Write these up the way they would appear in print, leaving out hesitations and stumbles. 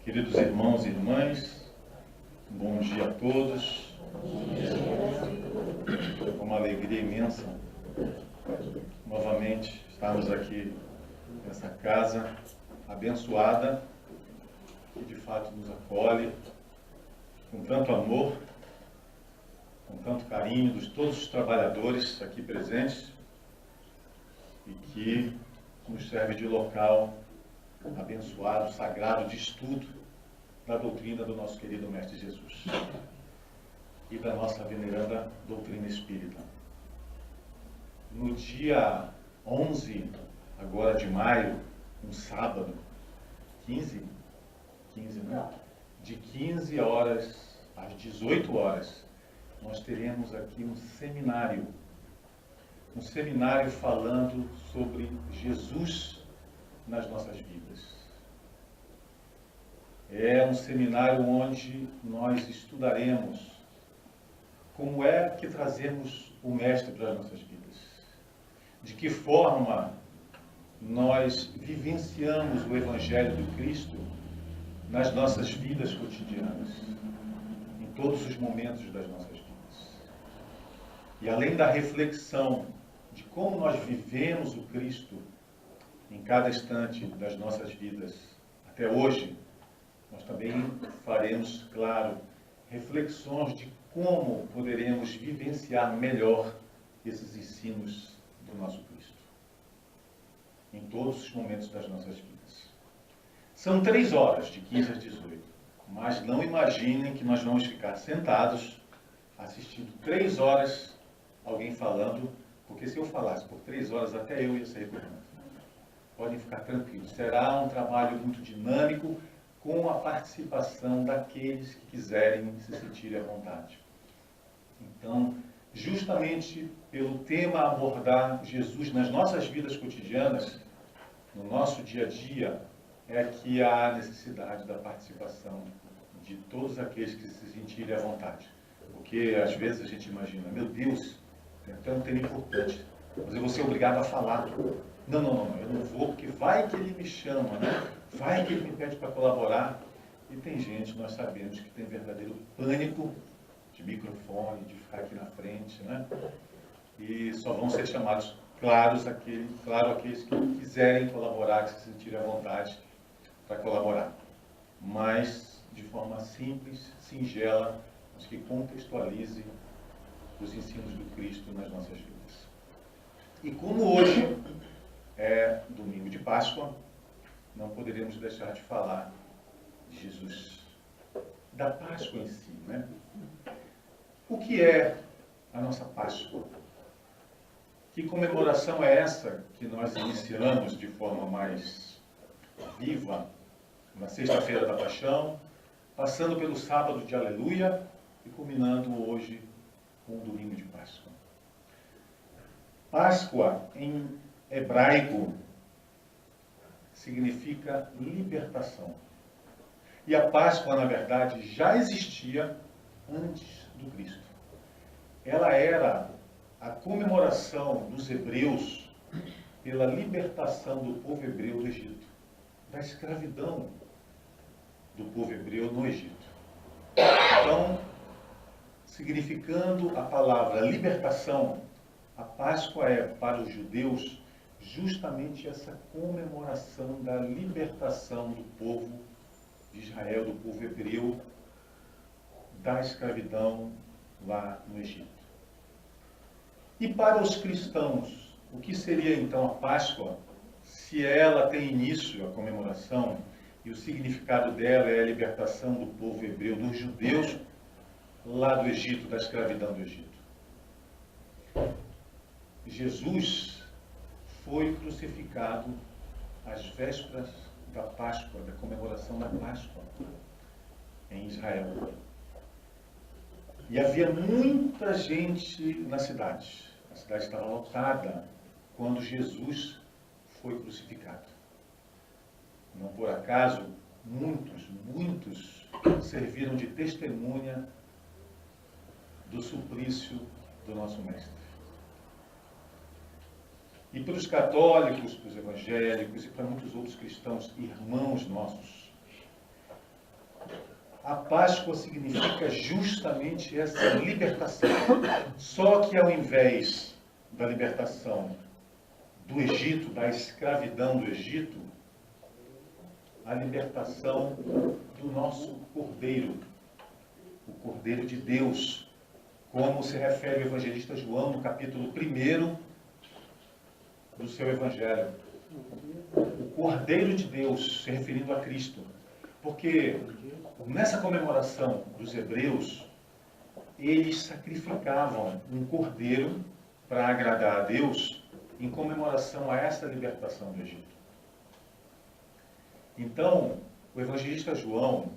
Queridos irmãos e irmãs, bom dia a todos. É uma alegria imensa novamente estarmos aqui nessa casa abençoada, que de fato nos acolhe com tanto amor, com tanto carinho de todos os trabalhadores aqui presentes e que nos serve de local abençoado, sagrado de estudo da doutrina do nosso querido Mestre Jesus e da nossa veneranda doutrina espírita. No dia 11, agora de maio, um sábado, 15, né? De 15 horas às 18 horas, nós teremos aqui um seminário falando sobre Jesus nas nossas vidas. É um seminário onde nós estudaremos como é que trazemos o Mestre para as nossas vidas. De que forma nós vivenciamos o Evangelho do Cristo nas nossas vidas cotidianas, em todos os momentos das nossas vidas. E além da reflexão de como nós vivemos o Cristo em cada instante das nossas vidas até hoje, nós também faremos, claro, reflexões de como poderemos vivenciar melhor esses ensinos do nosso Cristo, em todos os momentos das nossas vidas. São 3 horas, de 15 às 18, mas não imaginem que nós vamos ficar sentados assistindo 3 horas alguém falando, porque se eu falasse por 3 horas até eu ia sair correndo. Podem ficar tranquilos, será um trabalho muito dinâmico, com a participação daqueles que quiserem se sentirem à vontade. Então, justamente pelo tema abordar Jesus nas nossas vidas cotidianas, no nosso dia a dia, é que há necessidade da participação de todos aqueles que se sentirem à vontade. Porque às vezes a gente imagina, meu Deus, é tão tema importante, mas eu vou ser obrigado a falar. Não, eu não vou, porque vai que ele me chama, né? Vai que ele me pede para colaborar. E tem gente, nós sabemos, que tem verdadeiro pânico de microfone, de ficar aqui na frente, né? E só vão ser chamados, claro, aqueles que quiserem colaborar, que se sentirem à vontade para colaborar. Mas de forma simples, singela, mas que contextualize os ensinos do Cristo nas nossas vidas. E como hoje é domingo de Páscoa, não poderíamos deixar de falar de Jesus, da Páscoa em si, né? O que é a nossa Páscoa? Que comemoração é essa que nós iniciamos de forma mais viva na sexta-feira da Paixão, passando pelo sábado de Aleluia e culminando hoje com o domingo de Páscoa? Páscoa, em hebraico, significa libertação. E a Páscoa, na verdade, já existia antes do Cristo. Ela era a comemoração dos hebreus pela libertação do povo hebreu do Egito, da escravidão do povo hebreu no Egito. Então, significando a palavra libertação, a Páscoa é, para os judeus, justamente essa comemoração da libertação do povo de Israel, do povo hebreu, da escravidão lá no Egito. E para os cristãos, o que seria então a Páscoa, se ela tem início, a comemoração, e o significado dela é a libertação do povo hebreu, dos judeus, lá do Egito, da escravidão do Egito? Jesus foi crucificado às vésperas da Páscoa, da comemoração da Páscoa em Israel. E havia muita gente na cidade. A cidade estava lotada quando Jesus foi crucificado. Não por acaso, muitos serviram de testemunha do suplício do nosso Mestre. E para os católicos, para os evangélicos e para muitos outros cristãos, irmãos nossos, A Páscoa significa justamente essa libertação. Só que ao invés da libertação do Egito, da escravidão do Egito, a libertação do nosso Cordeiro, o Cordeiro de Deus, como se refere o evangelista João no capítulo 1 do seu evangelho. O Cordeiro de Deus, se referindo a Cristo. Porque nessa comemoração dos hebreus, eles sacrificavam um cordeiro para agradar a Deus em comemoração a essa libertação do Egito. Então, o evangelista João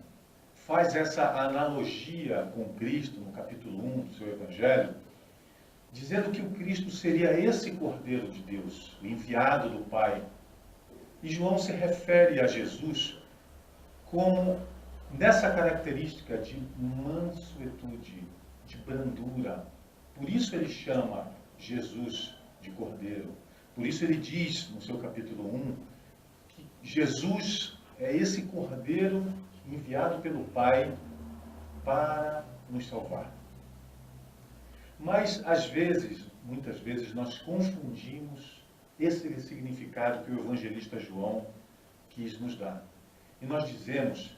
faz essa analogia com Cristo no capítulo 1 do seu evangelho, dizendo que o Cristo seria esse Cordeiro de Deus, o enviado do Pai. E João se refere a Jesus como nessa característica de mansuetude, de brandura. Por isso ele chama Jesus de Cordeiro. Por isso ele diz no seu capítulo 1 que Jesus é esse Cordeiro enviado pelo Pai para nos salvar. Mas às vezes, muitas vezes, nós confundimos esse significado que o evangelista João quis nos dar. E nós dizemos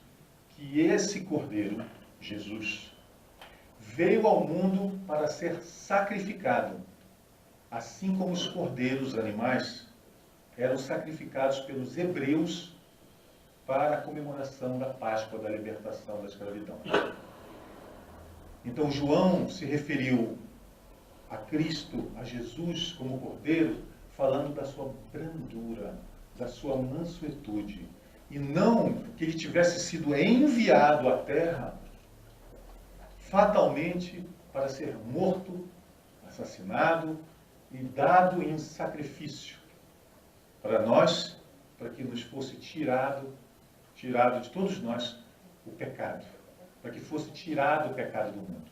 que esse Cordeiro, Jesus, veio ao mundo para ser sacrificado, assim como os cordeiros, animais, eram sacrificados pelos hebreus para a comemoração da Páscoa, da libertação da escravidão. Então João se referiu a Cristo, a Jesus como Cordeiro, falando da sua brandura, da sua mansuetude, e não que ele tivesse sido enviado à terra fatalmente para ser morto, assassinado e dado em sacrifício para nós, para que nos fosse tirado de todos nós o pecado, para que fosse tirado o pecado do mundo.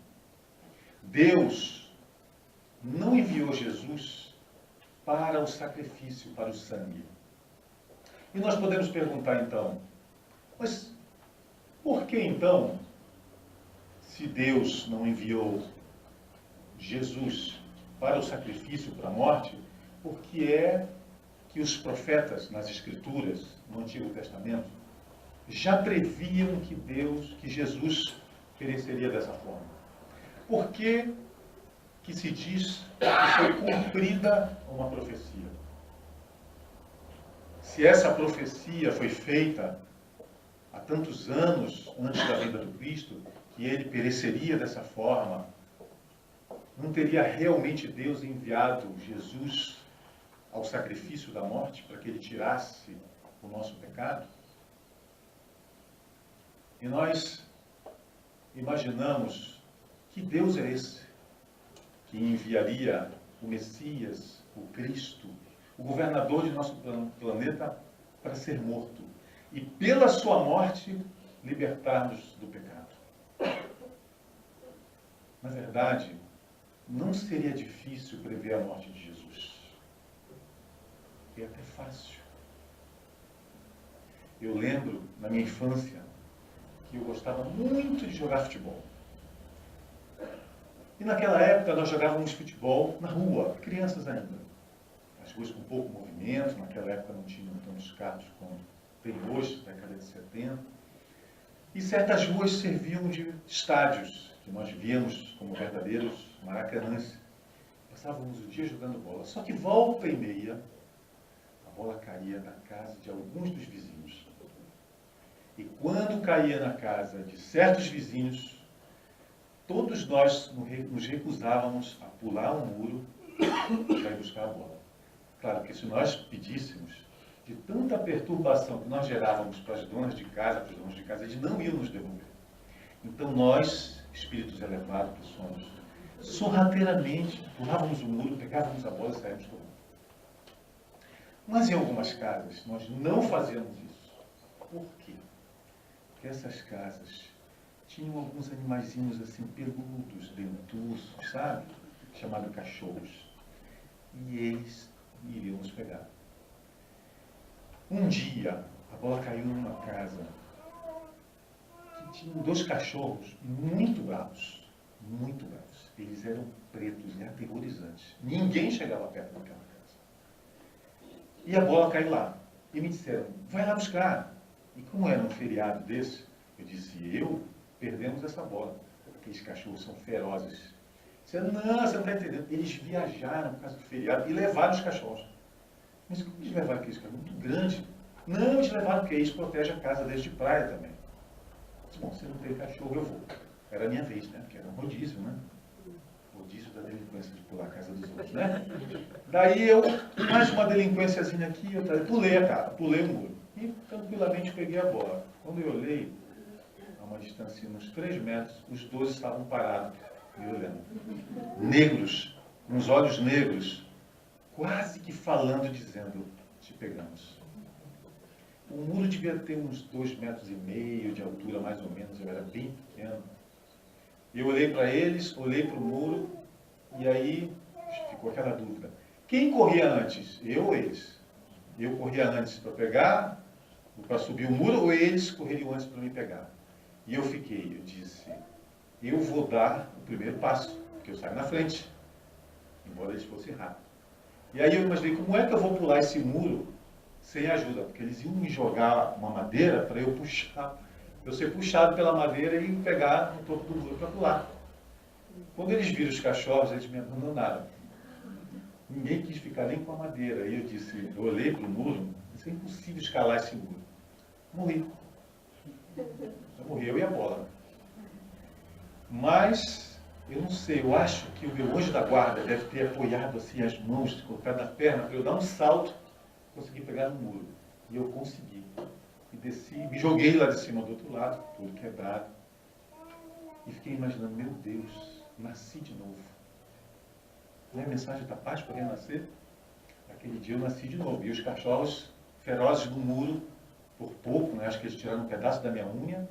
Deus não enviou Jesus para o sacrifício, para o sangue. E nós podemos perguntar então, mas por que então, se Deus não enviou Jesus para o sacrifício, para a morte, por que é que os profetas nas Escrituras, no Antigo Testamento, já previam que Jesus pereceria dessa forma? Por que se diz que foi cumprida uma profecia? Se essa profecia foi feita há tantos anos antes da vinda do Cristo, que ele pereceria dessa forma, não teria realmente Deus enviado Jesus ao sacrifício da morte para que ele tirasse o nosso pecado? E nós imaginamos que Deus é esse que enviaria o Messias, o Cristo, o governador de nosso planeta, para ser morto e pela sua morte libertar-nos do pecado. Na verdade, não seria difícil prever a morte de Jesus. É até fácil. Eu lembro, na minha infância, que eu gostava muito de jogar futebol. E naquela época nós jogávamos futebol na rua, crianças ainda. As ruas com pouco movimento, naquela época não tinham tantos carros como tem hoje, década de 70. E certas ruas serviam de estádios, que nós víamos como verdadeiros maracanãs. Passávamos o dia jogando bola. Só que volta e meia, a bola caía na casa de alguns dos vizinhos. E quando caía na casa de certos vizinhos, todos nós nos recusávamos a pular um muro para ir buscar a bola. Claro que se nós pedíssemos, de tanta perturbação que nós gerávamos para as donas de casa, para os donos de casa, eles não iam nos devolver. Então nós, espíritos elevados que somos, sorrateiramente pulávamos o muro, pegávamos a bola e saímos correndo. Mas em algumas casas nós não fazíamos isso. Por quê? Porque essas casas tinham alguns animaizinhos assim, peludos, dentuços, sabe? Chamados cachorros. E eles iriam nos pegar. Um dia, a bola caiu numa casa que tinha 2 cachorros muito bravos, muito bravos. Eles eram pretos e aterrorizantes. Ninguém chegava perto daquela casa. E a bola caiu lá. E me disseram, vai lá buscar. E como era um feriado desse, eu disse, perdemos essa bola. Aqueles cachorros são ferozes. Disseram, não, você não está entendendo. Eles viajaram por causa do feriado e levaram os cachorros. Mas como eles levaram aqueles cachorros? Muito grande. Não, eles levaram porque eles protegem a casa deles de praia também. Eu disse, bom, você não tem cachorro, eu vou. Era a minha vez, né? Porque era um rodízio, né? Rodízio da delinquência de pular a casa dos outros, né? Daí eu, mais uma delinquênciazinha aqui, eu pulei a cara, pulei o muro. E tranquilamente peguei a bola. Quando eu olhei, a uma distância de uns 3 metros, os 2 estavam parados, me olhando. Negros, uns olhos negros, quase que falando, dizendo, te pegamos. O muro devia ter uns 2,5 metros de altura, mais ou menos, eu era bem pequeno. Eu olhei para eles, olhei para o muro, e aí ficou aquela dúvida. Quem corria antes? Eu ou eles? Eu corria antes para pegar, para subir o muro, ou eles correriam antes para me pegar? E eu disse, eu vou dar o primeiro passo, porque eu saio na frente, embora eles fossem rápidos. E aí eu imaginei, como é que eu vou pular esse muro sem ajuda? Porque eles iam me jogar uma madeira para eu puxar, eu ser puxado pela madeira e pegar no topo do muro para pular. Quando eles viram os cachorros, eles me abandonaram. Ninguém quis ficar nem com a madeira. E eu olhei para o muro, isso é impossível escalar esse muro. Morri. Eu morri, eu e a bola. Mas, eu não sei, eu acho que o meu anjo da guarda deve ter apoiado assim as mãos, colocado na perna, para eu dar um salto, conseguir pegar no muro. E eu consegui. E desci, me joguei lá de cima do outro lado, tudo quebrado. E fiquei imaginando, meu Deus, nasci de novo. Não é a mensagem da paz para renascer? Aquele dia eu nasci de novo. E os cachorros ferozes do muro, por pouco, né? Acho que eles tiraram um pedaço da minha unha,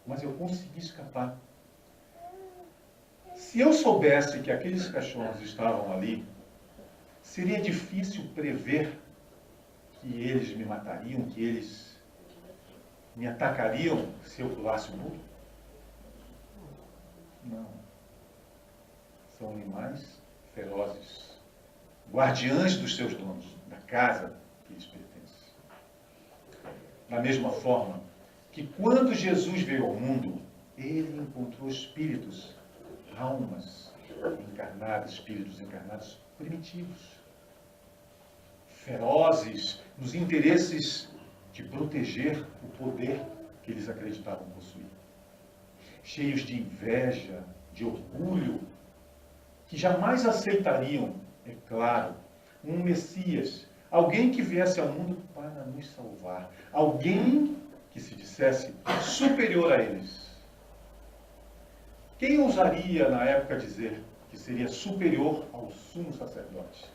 mas eu consegui escapar. Se eu soubesse que aqueles cachorros estavam ali, seria difícil prever que eles me matariam, que eles me atacariam se eu pulasse o muro? Não. São animais ferozes, guardiães dos seus donos, da casa que lhes pertence. Da mesma forma que quando Jesus veio ao mundo, ele encontrou espíritos, almas encarnadas, espíritos encarnados primitivos, ferozes nos interesses de proteger o poder que eles acreditavam possuir, cheios de inveja, de orgulho, que jamais aceitariam, é claro, um Messias, alguém que viesse ao mundo para nos salvar, alguém que se dissesse superior a eles. Quem ousaria na época dizer que seria superior ao sumo sacerdote?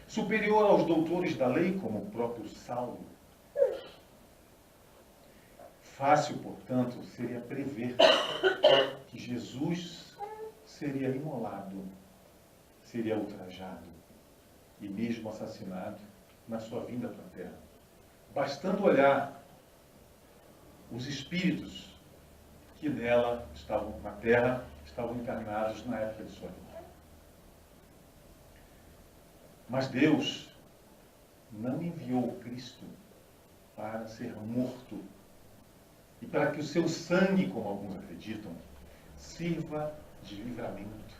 Superior aos doutores da lei, como o próprio Saulo? Fácil, portanto, seria prever que Jesus seria imolado, seria ultrajado e mesmo assassinado na sua vinda para a Terra. Bastando olhar os espíritos que nela estavam, na Terra, estavam encarnados na época de sua vida. Mas Deus não enviou Cristo para ser morto e para que o seu sangue, como alguns acreditam, sirva de livramento,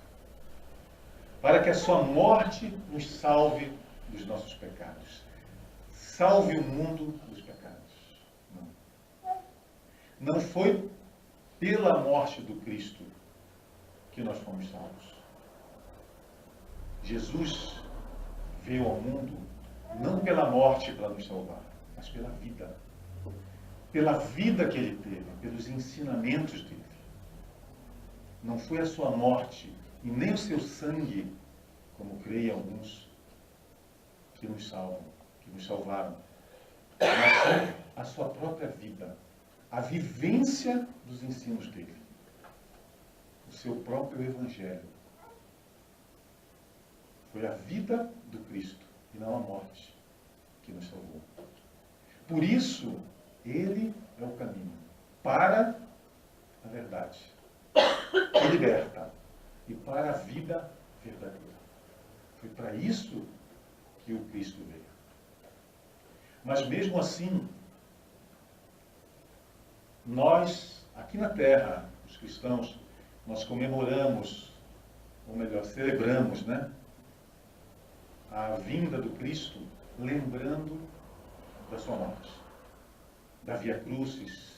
para que a sua morte nos salve dos nossos pecados, salve o mundo dos pecados. Não foi pela morte do Cristo que nós fomos salvos. Jesus veio ao mundo não pela morte para nos salvar, mas pela vida. Pela vida que ele teve, pelos ensinamentos dele. Não foi a sua morte e nem o seu sangue, como creem alguns, que nos salvam, que nos salvaram, mas sim a sua própria vida, a vivência dos ensinos dele, o seu próprio evangelho. Foi a vida do Cristo e não a morte que nos salvou. Por isso, ele é o caminho. para a verdade, que liberta, e para a vida verdadeira. Foi para isso que o Cristo veio. Mas mesmo assim, nós, aqui na Terra, os cristãos, nós comemoramos, ou melhor, celebramos, né, a vinda do Cristo, lembrando da sua morte, da Via Crucis,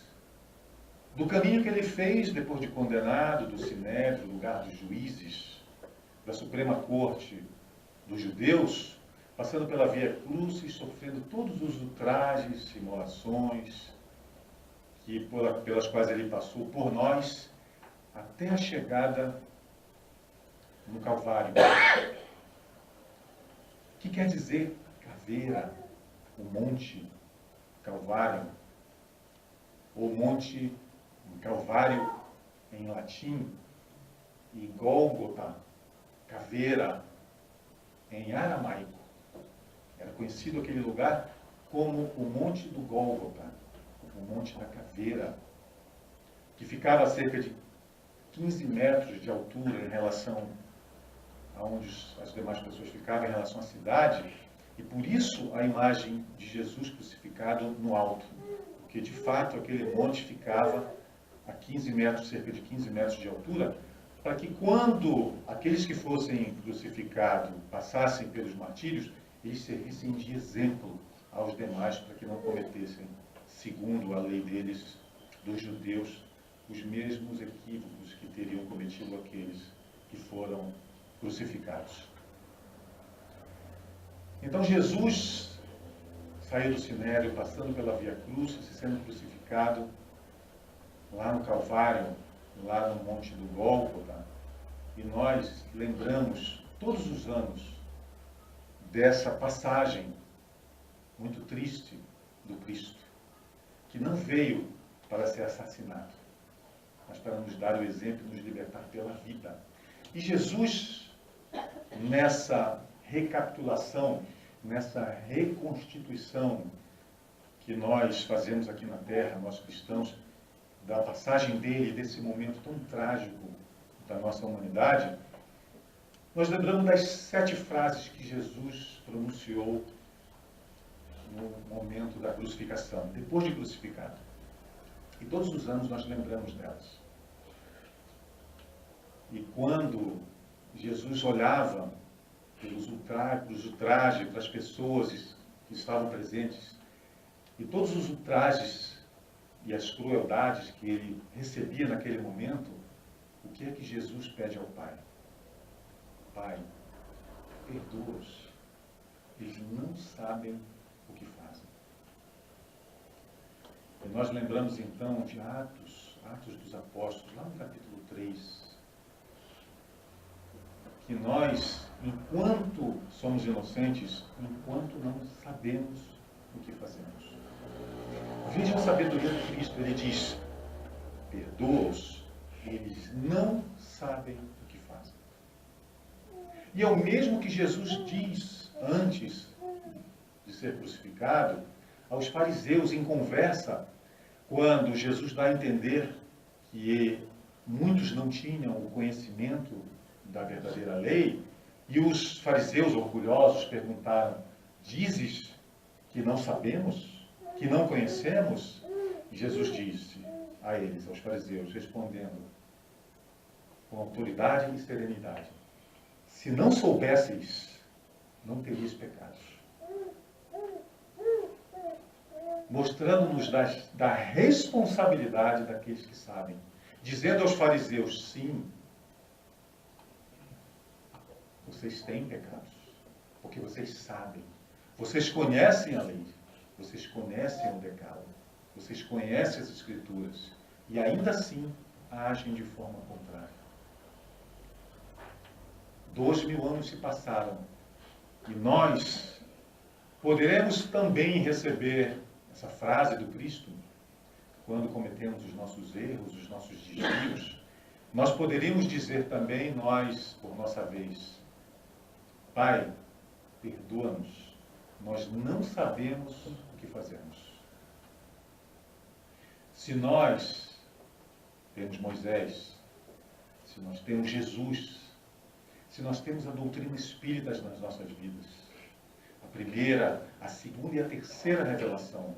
do caminho que ele fez depois de condenado, do Sinédrio, do lugar dos juízes, da Suprema Corte dos judeus, passando pela Via Crucis, sofrendo todos os ultrajes, imolações, pelas quais ele passou por nós, até a chegada no Calvário. O que quer dizer caveira, o Monte Calvário, ou Monte Calvário em latim, e Gólgota, caveira, em aramaico. Era conhecido aquele lugar como o Monte do Gólgota, o Monte da Caveira, que ficava a cerca de 15 metros de altura em relação a onde as demais pessoas ficavam, em relação à cidade, e por isso a imagem de Jesus crucificado no alto, porque de fato aquele monte ficava a 15 metros, cerca de 15 metros de altura, para que quando aqueles que fossem crucificados passassem pelos martírios, eles servissem de exemplo aos demais para que não cometessem, segundo a lei deles, dos judeus, os mesmos equívocos que teriam cometido aqueles que foram crucificados. Então Jesus saiu do Sinédrio, passando pela Via Crucis, sendo crucificado lá no Calvário, lá no Monte do Gólgota, e nós lembramos todos os anos dessa passagem muito triste do Cristo, que não veio para ser assassinado, mas para nos dar o exemplo e nos libertar pela vida. E Jesus, nessa recapitulação, nessa reconstituição que nós fazemos aqui na Terra, nós cristãos, da passagem dele, desse momento tão trágico da nossa humanidade, nós lembramos das 7 frases que Jesus pronunciou no momento da crucificação, depois de crucificado. E todos os anos nós lembramos delas. E quando Jesus olhava pelos ultrajes, para as pessoas que estavam presentes, e todos os ultrajes e as crueldades que ele recebia naquele momento, o que é que Jesus pede ao Pai? Pai, perdoa-os, eles não sabem o que fazem. E nós lembramos então de Atos dos Apóstolos, lá no capítulo 3, que nós, enquanto somos inocentes, enquanto não sabemos o que fazemos. Veja a sabedoria de Cristo, ele diz, perdoa-os, eles não sabem o que fazem. E é o mesmo que Jesus diz antes de ser crucificado aos fariseus em conversa, quando Jesus dá a entender que muitos não tinham o conhecimento da verdadeira lei, e os fariseus orgulhosos perguntaram, dizes que não sabemos? Que não conhecemos? E Jesus disse a eles, aos fariseus, respondendo com autoridade e serenidade, se não soubesseis, não teríeis pecados. Mostrando-nos da responsabilidade daqueles que sabem. Dizendo aos fariseus, sim, vocês têm pecados, porque vocês sabem, vocês conhecem a lei, vocês conhecem o decálogo, vocês conhecem as Escrituras, e ainda assim agem de forma contrária. 2000 anos se passaram, e nós poderemos também receber essa frase do Cristo, quando cometemos os nossos erros, os nossos desvios. Nós poderíamos dizer também, nós, por nossa vez, Pai, perdoa-nos, nós não sabemos o que fazemos. Se nós temos Moisés, se nós temos Jesus, se nós temos a doutrina espírita nas nossas vidas, a primeira, a segunda e a terceira revelação,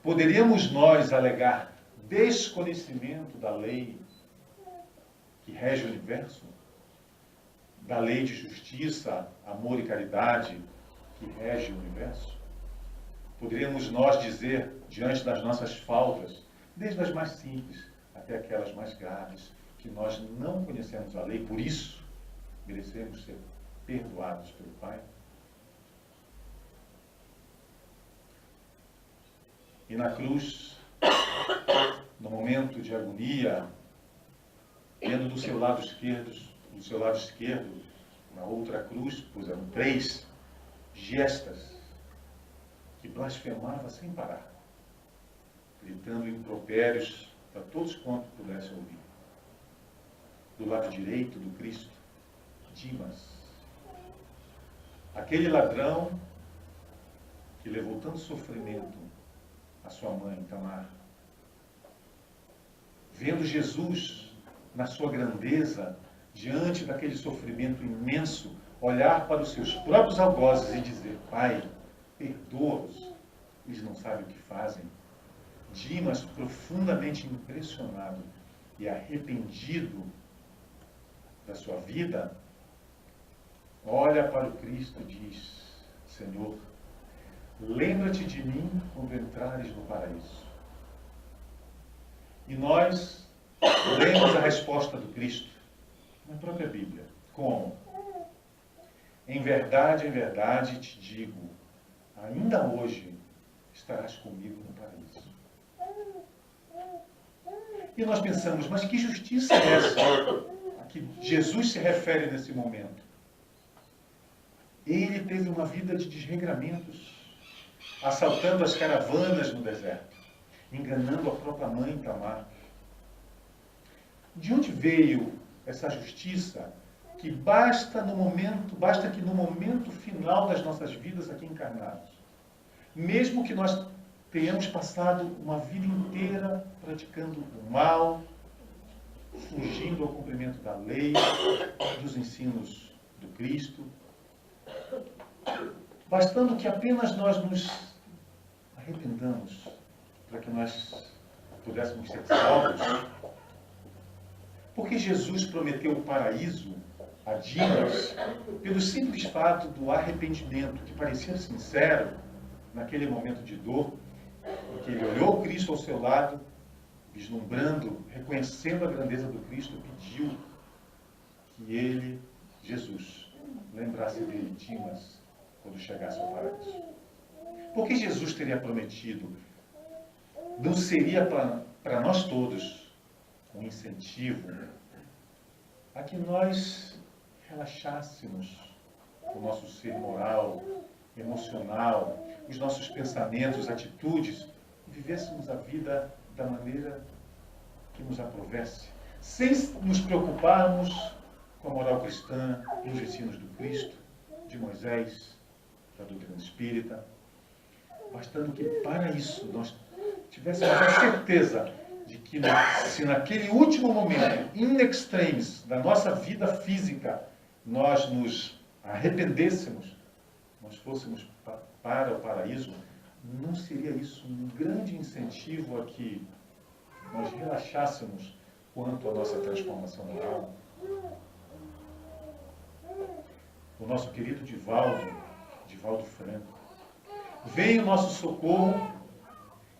poderíamos nós alegar desconhecimento da lei que rege o universo? Da lei de justiça, amor e caridade que rege o universo? Poderíamos nós dizer, diante das nossas faltas, desde as mais simples até aquelas mais graves, que nós não conhecemos a lei, por isso merecemos ser perdoados pelo Pai? E na cruz, no momento de agonia, tendo do seu lado esquerdo, na outra cruz, puseram 3 gestas que blasfemava sem parar, gritando impropérios para todos quantos pudessem ouvir. Do lado direito do Cristo, Dimas, aquele ladrão que levou tanto sofrimento à sua mãe, Tamar. Vendo Jesus na sua grandeza, diante daquele sofrimento imenso, olhar para os seus próprios algozes e dizer: Pai, perdoa-os, eles não sabem o que fazem. Dimas, profundamente impressionado e arrependido da sua vida, olha para o Cristo e diz: Senhor, lembra-te de mim quando entrares no paraíso. E nós lemos a resposta do Cristo na própria Bíblia. Como? Em verdade te digo, ainda hoje estarás comigo no paraíso. E nós pensamos, mas que justiça é essa a que Jesus se refere nesse momento? Ele teve uma vida de desregramentos, assaltando as caravanas no deserto, enganando a própria mãe Tamar. De onde veio essa justiça que basta que no momento final das nossas vidas aqui encarnados, mesmo que nós tenhamos passado uma vida inteira praticando o mal, fugindo ao cumprimento da lei, dos ensinos do Cristo, bastando que apenas nós nos arrependamos para que nós pudéssemos ser salvos, porque Jesus prometeu o paraíso a Dimas pelo simples fato do arrependimento, que parecia sincero naquele momento de dor, porque ele olhou Cristo ao seu lado, vislumbrando, reconhecendo a grandeza do Cristo, pediu que ele, Jesus, lembrasse dele, Dimas, quando chegasse ao paraíso. Porque Jesus teria prometido, não seria para nós todos um incentivo a que nós relaxássemos o nosso ser moral, emocional, os nossos pensamentos, atitudes, e vivêssemos a vida da maneira que nos aprovesse, sem nos preocuparmos com a moral cristã, nos ensinos do Cristo, de Moisés, da doutrina espírita, bastando que para isso nós tivéssemos a certeza de que se naquele último momento, in extremis, da nossa vida física, nós nos arrependêssemos, nós fôssemos para o paraíso, não seria isso um grande incentivo a que nós relaxássemos quanto à nossa transformação moral? O nosso querido Divaldo Franco, vem o nosso socorro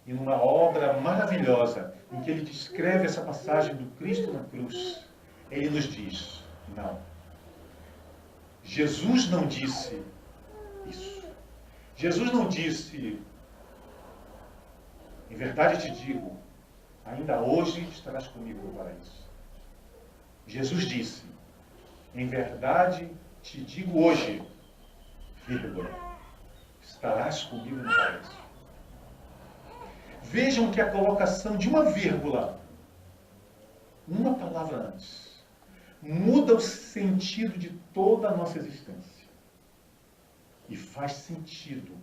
e numa obra maravilhosa, em que ele descreve essa passagem do Cristo na cruz, ele nos diz: não, Jesus não disse isso. Jesus não disse, em verdade te digo, ainda hoje estarás comigo no paraíso. Jesus disse, em verdade te digo hoje, vírgula, estarás comigo no paraíso. Vejam que a colocação de uma vírgula, uma palavra antes, muda o sentido de toda a nossa existência. E faz sentido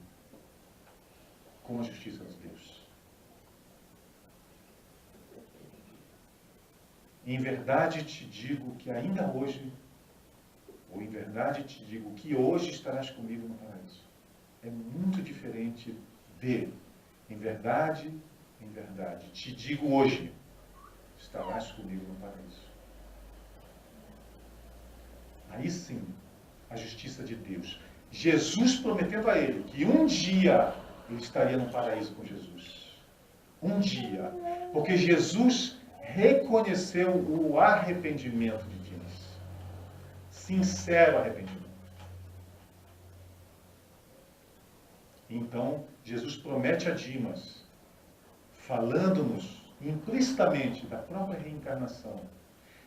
com a justiça de Deus. Em verdade te digo que ainda hoje, ou em verdade te digo que hoje estarás comigo no paraíso. É muito diferente de em verdade, te digo hoje, estarás comigo no paraíso. Aí sim, a justiça de Deus. Jesus prometendo a ele que um dia ele estaria no paraíso com Jesus. Um dia. Porque Jesus reconheceu o arrependimento de Dimas. Sincero arrependimento. Então, Jesus promete a Dimas, falando-nos implicitamente da própria reencarnação,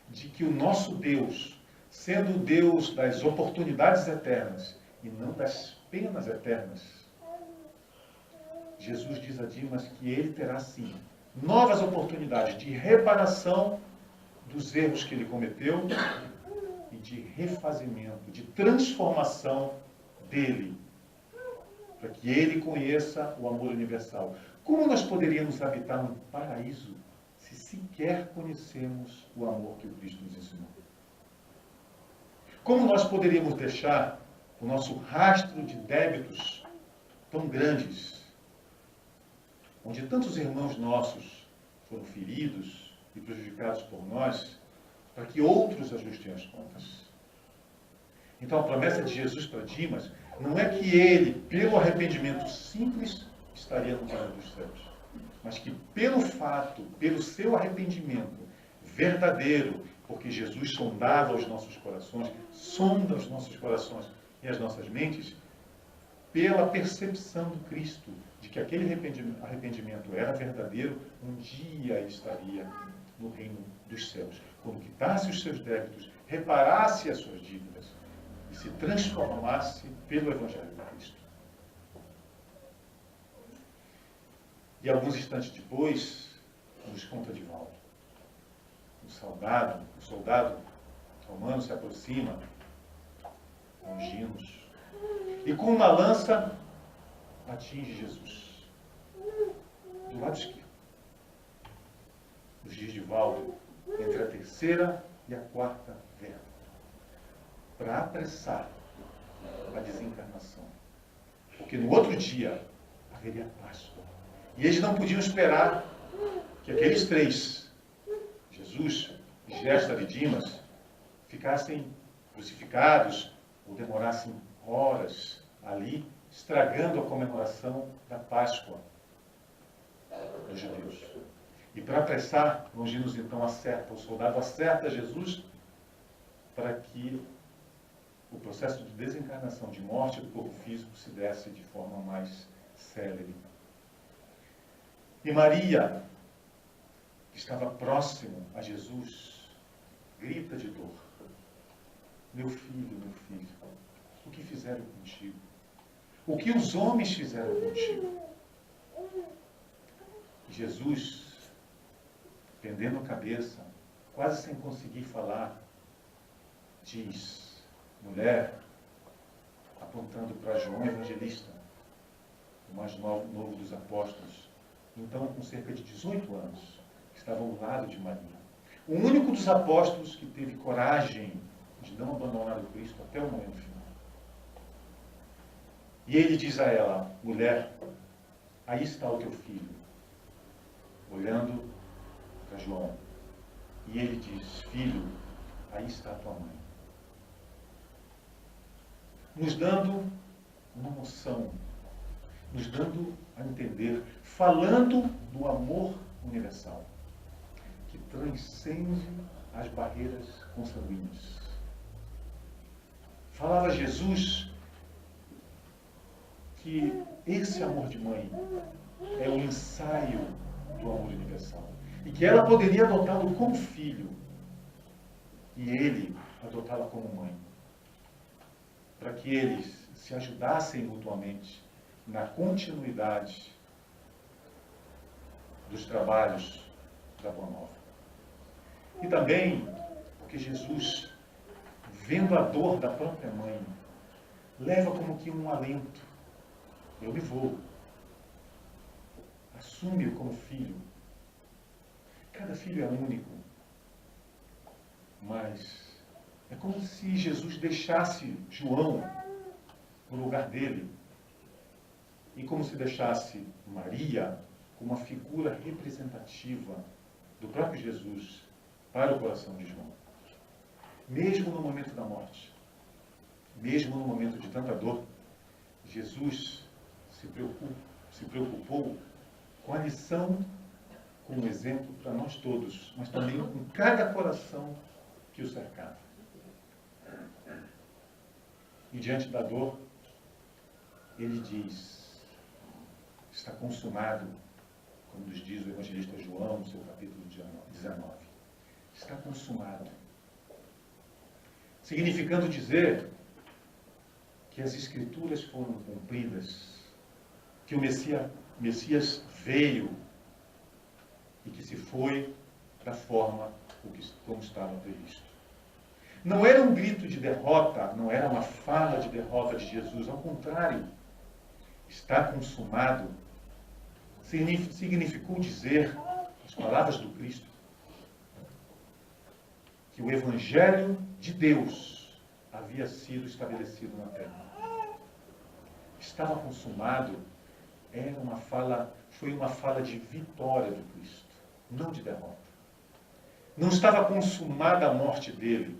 de que o nosso Deus, sendo o Deus das oportunidades eternas e não das penas eternas, Jesus diz a Dimas que ele terá sim novas oportunidades de reparação dos erros que ele cometeu e de refazimento, de transformação dele, para que ele conheça o amor universal. Como nós poderíamos habitar no paraíso se sequer conhecemos o amor que o Cristo nos ensinou? Como nós poderíamos deixar o nosso rastro de débitos tão grandes, onde tantos irmãos nossos foram feridos e prejudicados por nós, para que outros ajustem as contas? Então a promessa de Jesus para Dimas não é que ele, pelo arrependimento simples, estaria no reino dos céus, mas que pelo fato, pelo seu arrependimento verdadeiro, porque Jesus sondava os nossos corações, sonda os nossos corações e as nossas mentes, pela percepção do Cristo de que aquele arrependimento era verdadeiro, um dia estaria no reino dos céus, quando quitasse os seus débitos, reparasse as suas dívidas e se transformasse pelo Evangelho de Cristo. E alguns instantes depois, nos conta Divaldo, o soldado romano se aproxima, Longinos, e com uma lança atinge Jesus, do lado esquerdo. Nos dias de Divaldo, entre a terceira e a quarta verba, para apressar a desencarnação. Porque no outro dia haveria Páscoa. E eles não podiam esperar que aqueles três, Jesus, Gesta e Dimas, ficassem crucificados ou demorassem horas ali, estragando a comemoração da Páscoa dos judeus. E para apressar, Longinos então acerta, o soldado acerta Jesus para que o processo de desencarnação, de morte do corpo físico, se desse de forma mais célere. E Maria, que estava próximo a Jesus, grita de dor: meu filho, o que fizeram contigo? O que os homens fizeram contigo? Jesus, pendendo a cabeça, quase sem conseguir falar, diz: mulher, apontando para João Evangelista, o mais novo dos apóstolos, então com cerca de 18 anos, que estava ao lado de Maria. O único dos apóstolos que teve coragem de não abandonar o Cristo até o momento final. E ele diz a ela: mulher, aí está o teu filho. Olhando para João. E ele diz: filho, aí está a tua mãe. Nos dando uma noção, nos dando a entender, falando do amor universal, que transcende as barreiras consanguíneas. Falava Jesus que esse amor de mãe é o ensaio do amor universal. E que ela poderia adotá-lo como filho. E ele adotá-la como mãe. Para que eles se ajudassem mutuamente na continuidade dos trabalhos da Boa Nova. E também porque Jesus, vendo a dor da própria mãe, leva como que um alento. Eu me vou. Assume-o como filho. Cada filho é único. Mas é como se Jesus deixasse João no lugar dele e como se deixasse Maria como uma figura representativa do próprio Jesus para o coração de João. Mesmo no momento da morte, mesmo no momento de tanta dor, Jesus se preocupou com a lição, com um exemplo para nós todos, mas também com cada coração que o cercava. E diante da dor, ele diz, está consumado, como nos diz o evangelista João, no seu capítulo 19. Está consumado. Significando dizer que as Escrituras foram cumpridas, que o Messias veio e que se foi da forma como estava previsto. Não era um grito de derrota, não era uma fala de derrota de Jesus, ao contrário, está consumado significou dizer, as palavras do Cristo, que o Evangelho de Deus havia sido estabelecido na terra. Estava consumado, foi uma fala de vitória do Cristo, não de derrota. Não estava consumada a morte dele,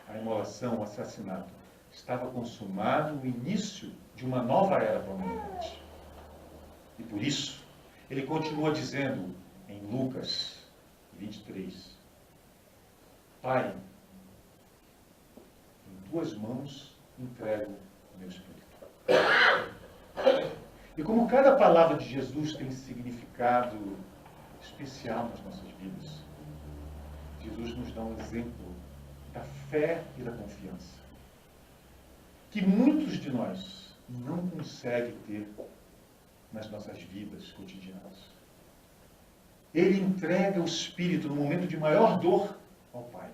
a imolação, o assassinato. Estava consumado o início de uma nova era para a humanidade. E por isso, ele continua dizendo em Lucas 23, Pai, em tuas mãos entrego o meu espírito. E como cada palavra de Jesus tem significado especial nas nossas vidas, Jesus nos dá um exemplo da fé e da confiança, que muitos de nós não conseguem ter nas nossas vidas cotidianas. Ele entrega o Espírito no momento de maior dor ao Pai.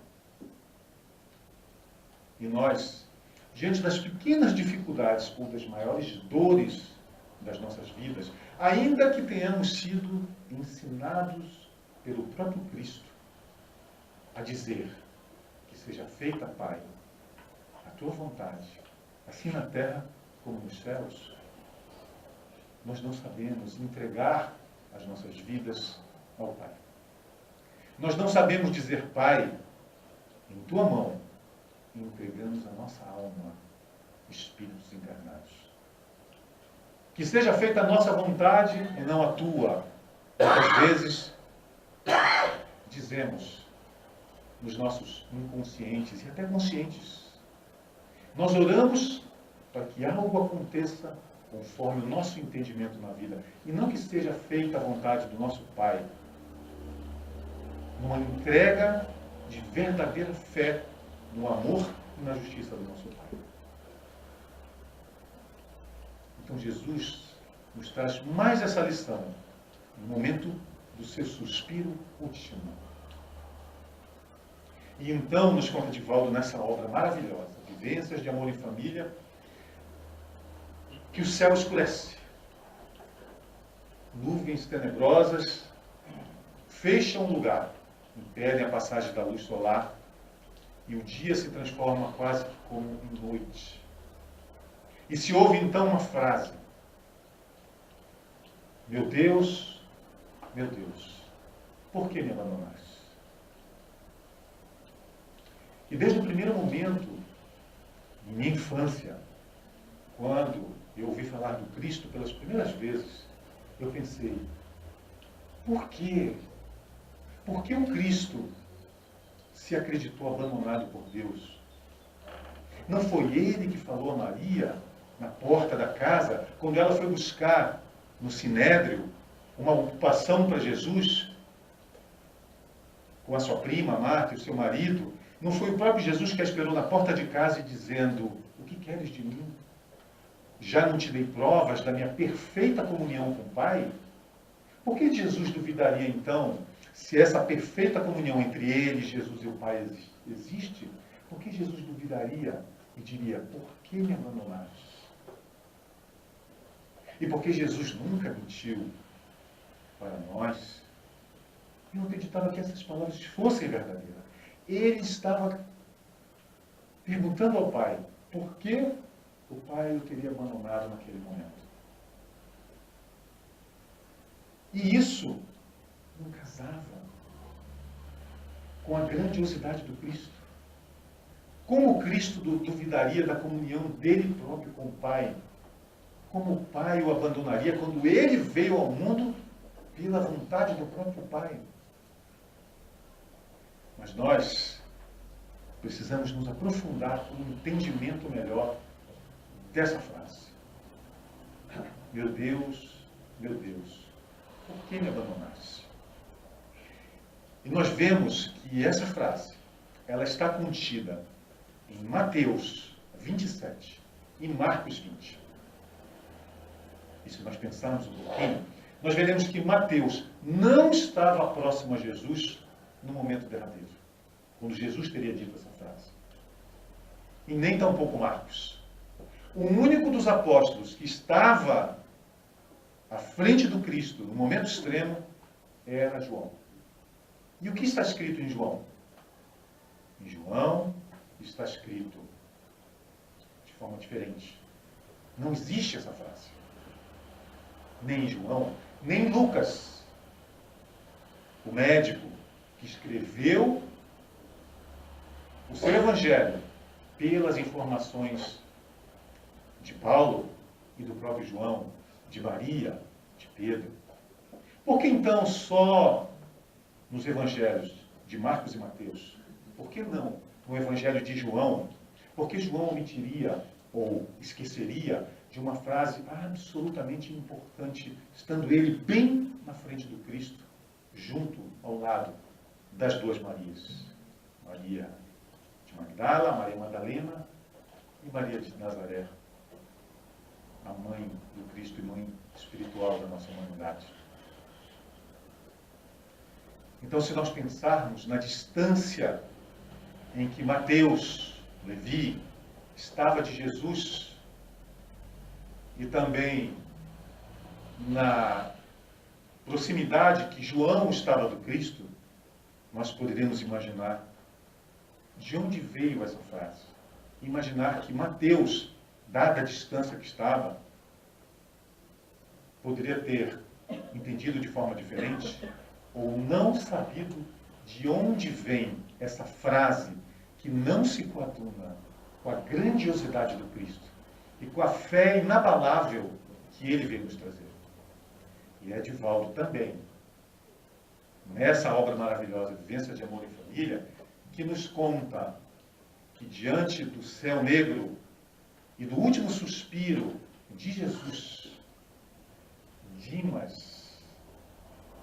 E nós, diante das pequenas dificuldades ou das maiores dores das nossas vidas, ainda que tenhamos sido ensinados pelo próprio Cristo a dizer que seja feita, Pai, a tua vontade, assim na terra como nos céus, nós não sabemos entregar as nossas vidas ao Pai. Nós não sabemos dizer, Pai, em tua mão, e entregamos a nossa alma, espíritos encarnados. Que seja feita a nossa vontade e não a tua. Muitas vezes dizemos nos nossos inconscientes e até conscientes. Nós oramos para que algo aconteça conforme o nosso entendimento na vida, e não que seja feita a vontade do nosso Pai, numa entrega de verdadeira fé no amor e na justiça do nosso Pai. Então Jesus nos traz mais essa lição no momento do seu suspiro último. E então nos conta Divaldo nessa obra maravilhosa, Vivências de Amor em Família, que o céu escurece. Nuvens tenebrosas fecham o lugar, impedem a passagem da luz solar, e o dia se transforma quase que como em noite. E se ouve então uma frase: meu Deus, por que me abandonaste? E desde o primeiro momento, em minha infância, quando eu ouvi falar do Cristo pelas primeiras vezes, eu pensei, por quê? Por que o Cristo se acreditou abandonado por Deus? Não foi ele que falou a Maria, na porta da casa, quando ela foi buscar no Sinédrio uma ocupação para Jesus, com a sua prima Marta e o seu marido? Não foi o próprio Jesus que a esperou na porta de casa e dizendo, o que queres de mim? Já não te dei provas da minha perfeita comunhão com o Pai? Por que Jesus duvidaria então, se essa perfeita comunhão entre ele, Jesus e o Pai existe? Por que Jesus duvidaria e diria, por que me abandonaste? E porque Jesus nunca mentiu para nós, eu acreditava que essas palavras fossem verdadeiras. ele estava perguntando ao Pai por que o Pai o teria abandonado naquele momento. E isso não casava com a grandiosidade do Cristo. Como Cristo duvidaria da comunhão dele próprio com o Pai? Como o Pai o abandonaria quando ele veio ao mundo pela vontade do próprio Pai? Mas nós precisamos nos aprofundar com um entendimento melhor dessa frase. Meu Deus, por que me abandonaste? E nós vemos que essa frase, ela está contida em Mateus 27 e Marcos 20. E se nós pensarmos um pouquinho, nós veremos que Mateus não estava próximo a Jesus no momento derradeiro, quando Jesus teria dito essa frase. E nem tampouco Marcos. O único dos apóstolos que estava à frente do Cristo no momento extremo era João. E o que está escrito em João? Em João está escrito de forma diferente. Não existe essa frase. Nem em João, nem em Lucas, o médico que escreveu o seu evangelho pelas informações de Paulo e do próprio João, de Maria, de Pedro. Por que então só nos evangelhos de Marcos e Mateus? Por que não no evangelho de João? Porque João omitiria ou esqueceria de uma frase absolutamente importante, estando ele bem na frente do Cristo, junto ao lado das duas Marias. Maria de Magdala, Maria Madalena e Maria de Nazaré, a mãe do Cristo e mãe espiritual da nossa humanidade. Então, se nós pensarmos na distância em que Mateus, Levi, estava de Jesus, e também na proximidade que João estava do Cristo, nós poderíamos imaginar de onde veio essa frase. Imaginar que Mateus, dada a distância que estava, poderia ter entendido de forma diferente ou não sabido de onde vem essa frase que não se coaduna com a grandiosidade do Cristo e com a fé inabalável que ele veio nos trazer. E Edivaldo também, nessa obra maravilhosa, Vivência de Amor em Família, que nos conta que diante do céu negro e do último suspiro de Jesus, Dimas,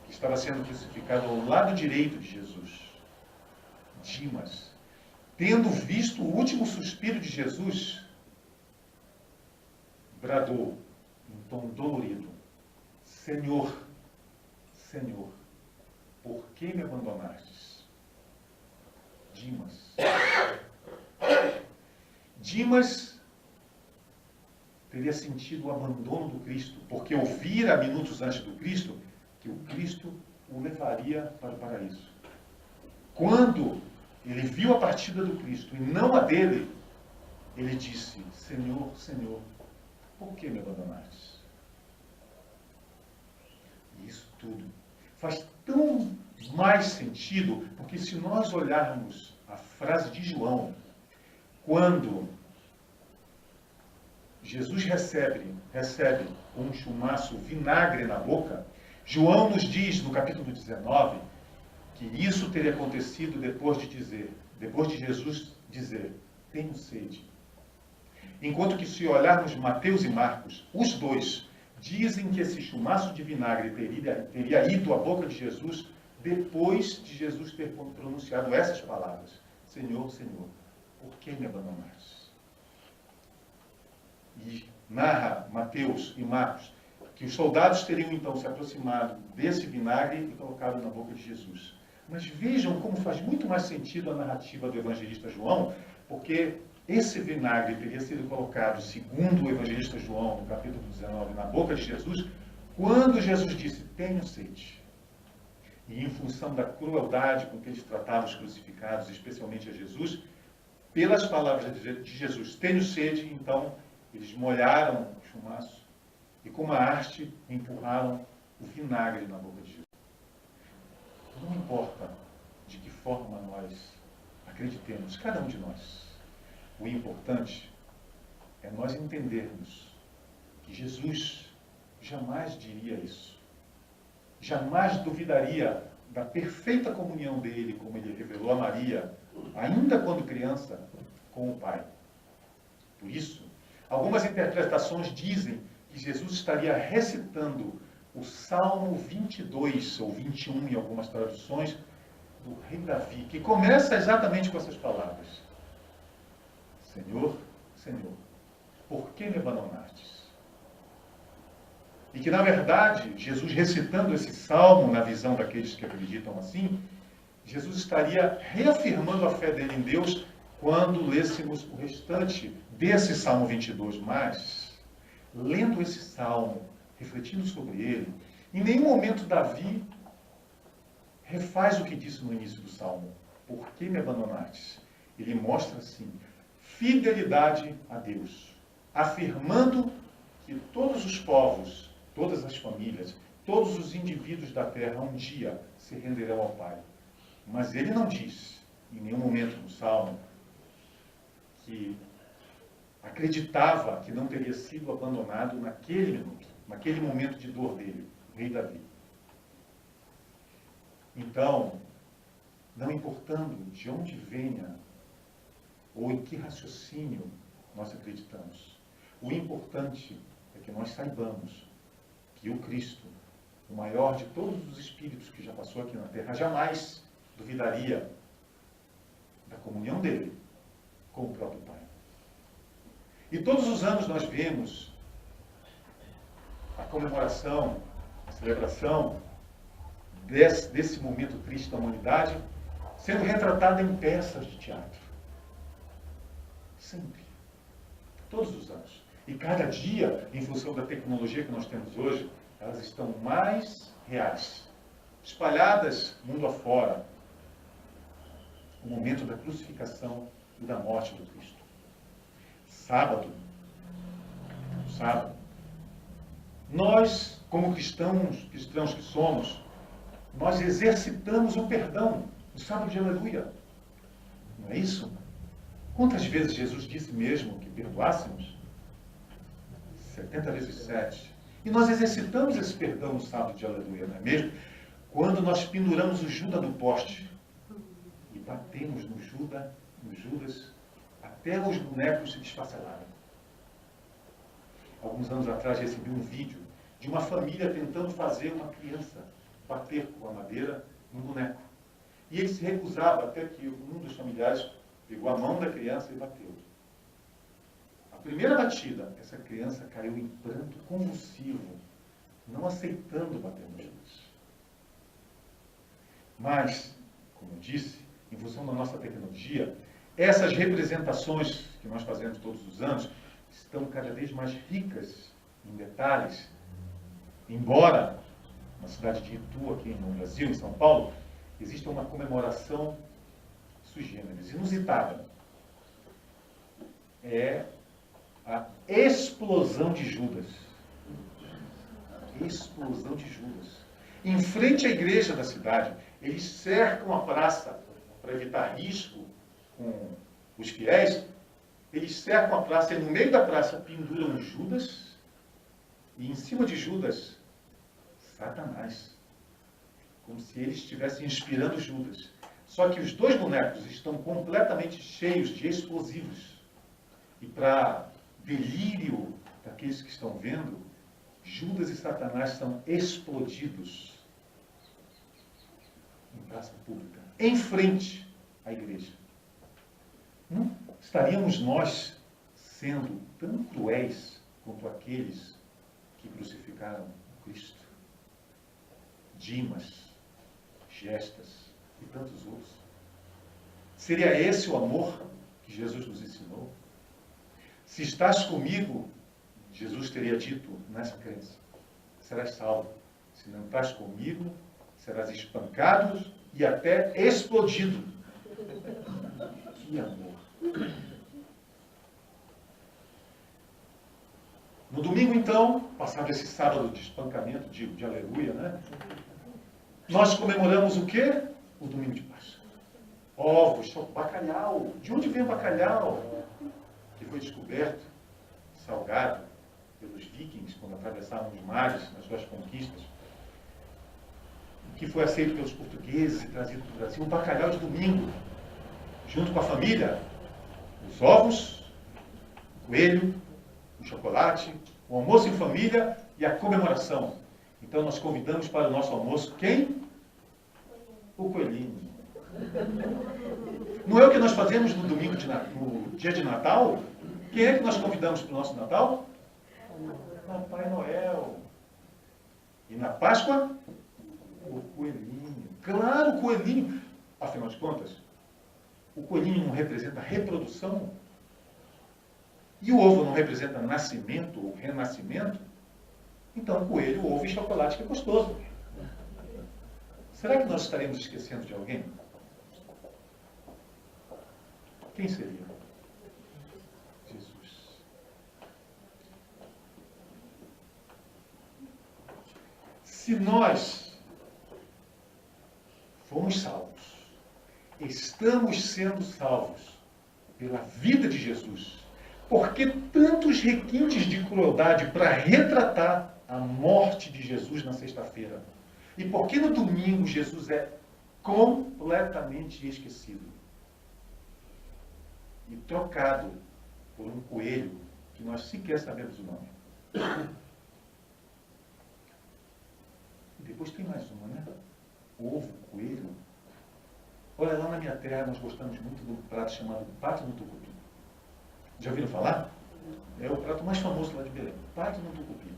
que estava sendo crucificado ao lado direito de Jesus, Dimas, tendo visto o último suspiro de Jesus, bradou em tom dolorido: Senhor, Senhor, por que me abandonastes? Dimas teria sentido o abandono do Cristo, porque ouvira minutos antes do Cristo que o Cristo o levaria para o paraíso. Quando ele viu a partida do Cristo e não a dele, ele disse: Senhor, Senhor, por que me abandonaste? E isso tudo faz tão mais sentido, porque se nós olharmos a frase de João, quando Jesus recebe um chumaço vinagre na boca, João nos diz no capítulo 19 que isso teria acontecido depois de Jesus dizer: tenho sede. Enquanto que, se olharmos Mateus e Marcos, os dois dizem que esse chumaço de vinagre teria ido à boca de Jesus depois de Jesus ter pronunciado essas palavras: Senhor, Senhor, por que me abandonaste? E narra Mateus e Marcos que os soldados teriam então se aproximado desse vinagre e colocado na boca de Jesus. Mas vejam como faz muito mais sentido a narrativa do evangelista João, porque esse vinagre teria sido colocado, segundo o evangelista João, no capítulo 19, na boca de Jesus, quando Jesus disse: tenho sede. E em função da crueldade com que eles tratavam os crucificados, especialmente a Jesus, pelas palavras de Jesus, tenho sede, então eles molharam o chumaço e com uma haste empurraram o vinagre na boca de Jesus. Não importa de que forma nós acreditemos, cada um de nós. O importante é nós entendermos que Jesus jamais diria isso. Jamais duvidaria da perfeita comunhão dele, como ele revelou a Maria, ainda quando criança, com o Pai. Por isso, algumas interpretações dizem que Jesus estaria recitando o Salmo 22, ou 21 em algumas traduções, do rei Davi, que começa exatamente com essas palavras. Senhor, Senhor, por que me abandonastes? E que, na verdade, Jesus recitando esse salmo na visão daqueles que acreditam assim, Jesus estaria reafirmando a fé dele em Deus quando lêssemos o restante desse Salmo 22. Mas, lendo esse salmo, refletindo sobre ele, em nenhum momento Davi refaz o que disse no início do salmo. Por que me abandonastes? Ele mostra, assim, fidelidade a Deus, afirmando que todos os povos, todas as famílias, todos os indivíduos da terra um dia se renderão ao Pai. Mas ele não diz, em nenhum momento no Salmo, que acreditava que não teria sido abandonado naquele minuto, naquele momento de dor dele, o rei Davi. Então, não importando de onde venha ou em que raciocínio nós acreditamos, o importante é que nós saibamos que o Cristo, o maior de todos os espíritos que já passou aqui na Terra, jamais duvidaria da comunhão dele com o próprio Pai. E todos os anos nós vemos a comemoração, a celebração desse momento triste da humanidade sendo retratada em peças de teatro. Sempre. Todos os anos. E cada dia, em função da tecnologia que nós temos hoje, elas estão mais reais. Espalhadas mundo afora. O momento da crucificação e da morte do Cristo. Sábado, nós, como cristãos que somos, nós exercitamos o perdão, o sábado de aleluia. Não é isso? Quantas vezes Jesus disse mesmo que perdoássemos? 70 vezes 7. E nós exercitamos esse perdão no sábado de aleluia, não é mesmo? Quando nós penduramos o Judas do poste e batemos no Judas, até os bonecos se desfacelarem. Alguns anos atrás recebi um vídeo de uma família tentando fazer uma criança bater com a madeira num boneco. E ele se recusava até que um dos familiares pegou a mão da criança e bateu. A primeira batida, essa criança caiu em pranto convulsivo, não aceitando bater no Judas. Mas, como eu disse, em função da nossa tecnologia, essas representações que nós fazemos todos os anos estão cada vez mais ricas em detalhes. Embora na cidade de Itu, aqui no Brasil, em São Paulo, existe uma comemoração sui generis, inusitada. É a explosão de Judas. A explosão de Judas. Em frente à igreja da cidade, eles cercam a praça para evitar risco com os fiéis. Eles cercam a praça e no meio da praça penduram Judas e em cima de Judas, Satanás. Como se eles estivessem inspirando Judas. Só que os dois bonecos estão completamente cheios de explosivos. E para delírio daqueles que estão vendo, Judas e Satanás são explodidos em praça pública, em frente à igreja. Não estaríamos nós sendo tão cruéis quanto aqueles que crucificaram o Cristo? Dimas, Gestas e tantos outros. Seria esse o amor que Jesus nos ensinou? Se estás comigo, Jesus teria dito nessa crença, serás salvo. Se não estás comigo, serás espancado e até explodido. Que amor! No domingo, então, passado esse sábado de espancamento, de aleluia, né? Nós comemoramos o quê? O domingo de Páscoa. Ovos, bacalhau. De onde vem o bacalhau? Que foi descoberto, salgado, pelos vikings, quando atravessavam os mares nas suas conquistas. Que foi aceito pelos portugueses e trazido para o Brasil. Um bacalhau de domingo, junto com a família. Os ovos, o coelho, o chocolate, o almoço em família e a comemoração. Então nós convidamos para o nosso almoço quem? O coelhinho. Não é o que nós fazemos no domingo, no dia de Natal? Quem é que nós convidamos para o nosso Natal? Papai Noel. E na Páscoa? O coelhinho. Claro, o coelhinho. Afinal de contas, o coelhinho não representa reprodução? E o ovo não representa nascimento ou renascimento? Então, coelho, ovo e chocolate, que é gostoso. Será que nós estaremos esquecendo de alguém? Quem seria? Jesus. Se nós fomos salvos, estamos sendo salvos pela vida de Jesus, por que tantos requintes de crueldade para retratar a morte de Jesus na sexta-feira? E por que no domingo Jesus é completamente esquecido? E trocado por um coelho que nós sequer sabemos o nome. E depois tem mais uma, né? Ovo, coelho. Olha, lá na minha terra nós gostamos muito do prato chamado pato no tucupi. Já ouviram falar? É o prato mais famoso lá de Belém. Pato no tucupi.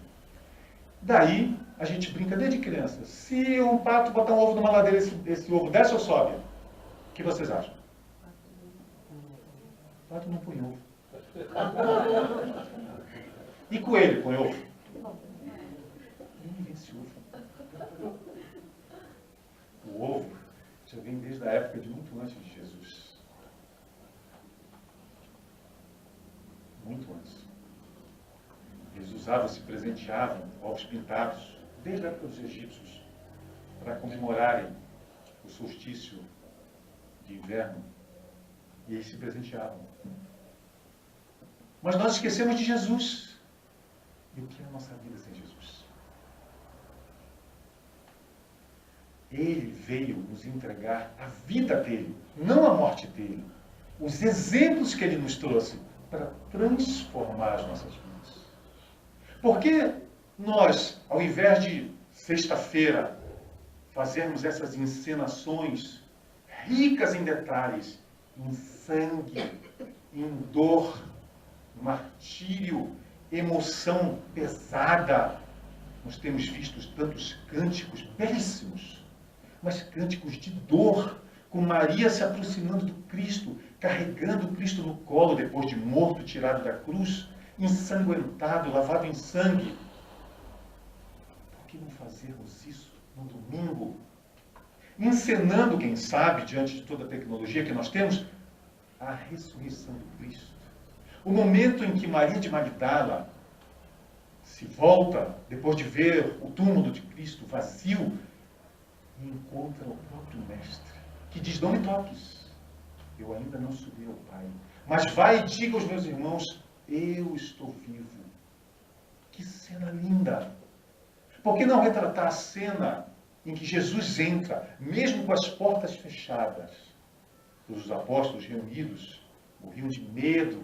Daí, a gente brinca desde criança. Se um pato botar um ovo numa ladeira, esse ovo desce ou sobe? O que vocês acham? Pato não põe ovo. E coelho põe ovo? Nem vê esse ovo. O ovo já vem desde a época de muito antes de Jesus. Muito antes. Eles usavam, se presenteavam, ovos pintados, desde a época dos egípcios, para comemorarem o solstício de inverno. E eles se presenteavam. Mas nós esquecemos de Jesus. E o que é a nossa vida sem Jesus? Ele veio nos entregar a vida dele, não a morte dele. Os exemplos que ele nos trouxe para transformar as nossas vidas. Por que nós, ao invés de sexta-feira, fazermos essas encenações ricas em detalhes, em sangue, em dor, martírio, emoção pesada, nós temos visto tantos cânticos belíssimos, mas cânticos de dor, com Maria se aproximando do Cristo, carregando o Cristo no colo depois de morto, tirado da cruz, ensanguentado, lavado em sangue. Por que não fazermos isso no domingo? Encenando, quem sabe, diante de toda a tecnologia que nós temos, a ressurreição do Cristo. O momento em que Maria de Magdala se volta, depois de ver o túmulo de Cristo vazio, e encontra o próprio Mestre, que diz: não me toques, eu ainda não subi ao Pai, mas vai e diga aos meus irmãos, eu estou vivo. Que cena linda! Por que não retratar a cena em que Jesus entra, mesmo com as portas fechadas? Os apóstolos reunidos, morriam de medo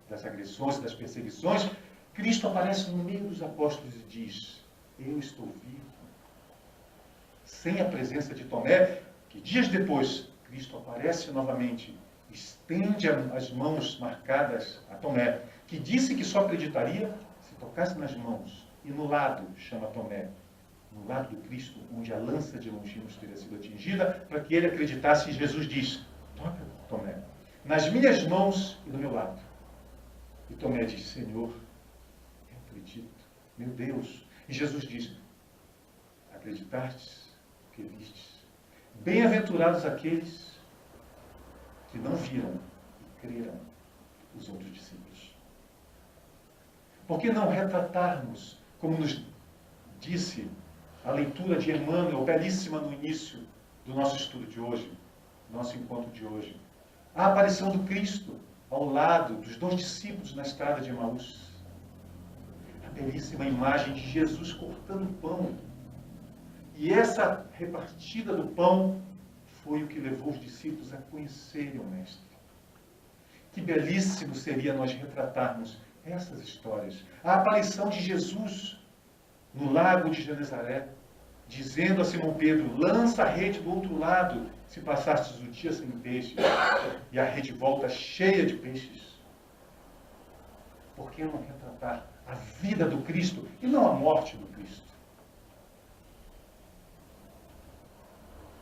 das agressões e das perseguições. Cristo aparece no meio dos apóstolos e diz: eu estou vivo. Sem a presença de Tomé, que dias depois Cristo aparece novamente, estende as mãos marcadas a Tomé, que disse que só acreditaria se tocasse nas mãos. E no lado, chama Tomé, no lado do Cristo, onde a lança de Longínquos teria sido atingida, para que ele acreditasse. E Jesus diz: toca, Tomé, nas minhas mãos e do meu lado. E Tomé diz: Senhor, eu acredito, meu Deus. E Jesus diz: acreditastes, porque vistes. Bem-aventurados aqueles que não viram e creram, os outros discípulos. Por que não retratarmos, como nos disse a leitura de Emmanuel, belíssima no início do nosso estudo de hoje, do nosso encontro de hoje, a aparição do Cristo ao lado dos dois discípulos na estrada de Emaús. A belíssima imagem de Jesus cortando o pão. E essa repartida do pão foi o que levou os discípulos a conhecerem o Mestre. Que belíssimo seria nós retratarmos essas histórias. A aparição de Jesus no lago de Genezaré, dizendo a Simão Pedro, lança a rede do outro lado, se passastes o dia sem peixe, e a rede volta cheia de peixes. Por que não retratar a vida do Cristo e não a morte do Cristo?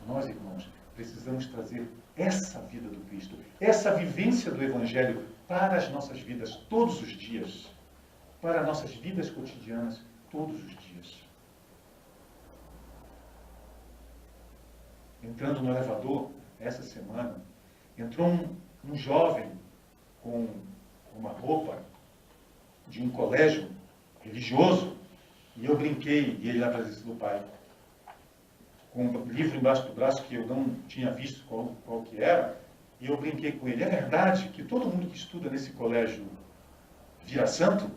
Nós, irmãos, precisamos trazer essa vida do Cristo, essa vivência do Evangelho para as nossas vidas todos os dias, para as nossas vidas cotidianas todos os dias. Entrando no elevador, essa semana, entrou um jovem com uma roupa de um colégio religioso, e eu brinquei, e ele na presença do pai, com um livro embaixo do braço que eu não tinha visto qual que era, e eu brinquei com ele. É verdade que todo mundo que estuda nesse colégio vira santo?